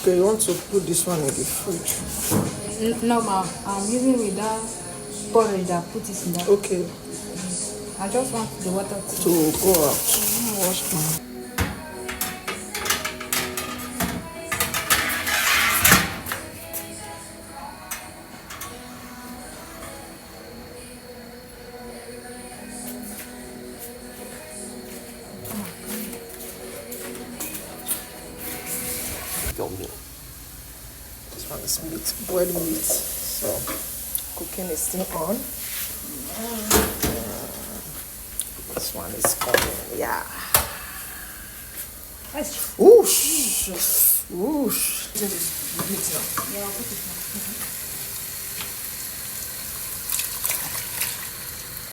Okay, you want to put this one in the fridge? No, ma'am. I'm using with that porridge that put it in that. Okay, I just want the water to to. go out. Wash my. Your meal. This one is meat, boiled meat. So cooking is still on. This one is on. Yeah. Whoosh. Whoosh. Meat now. Yeah, I'll put it now.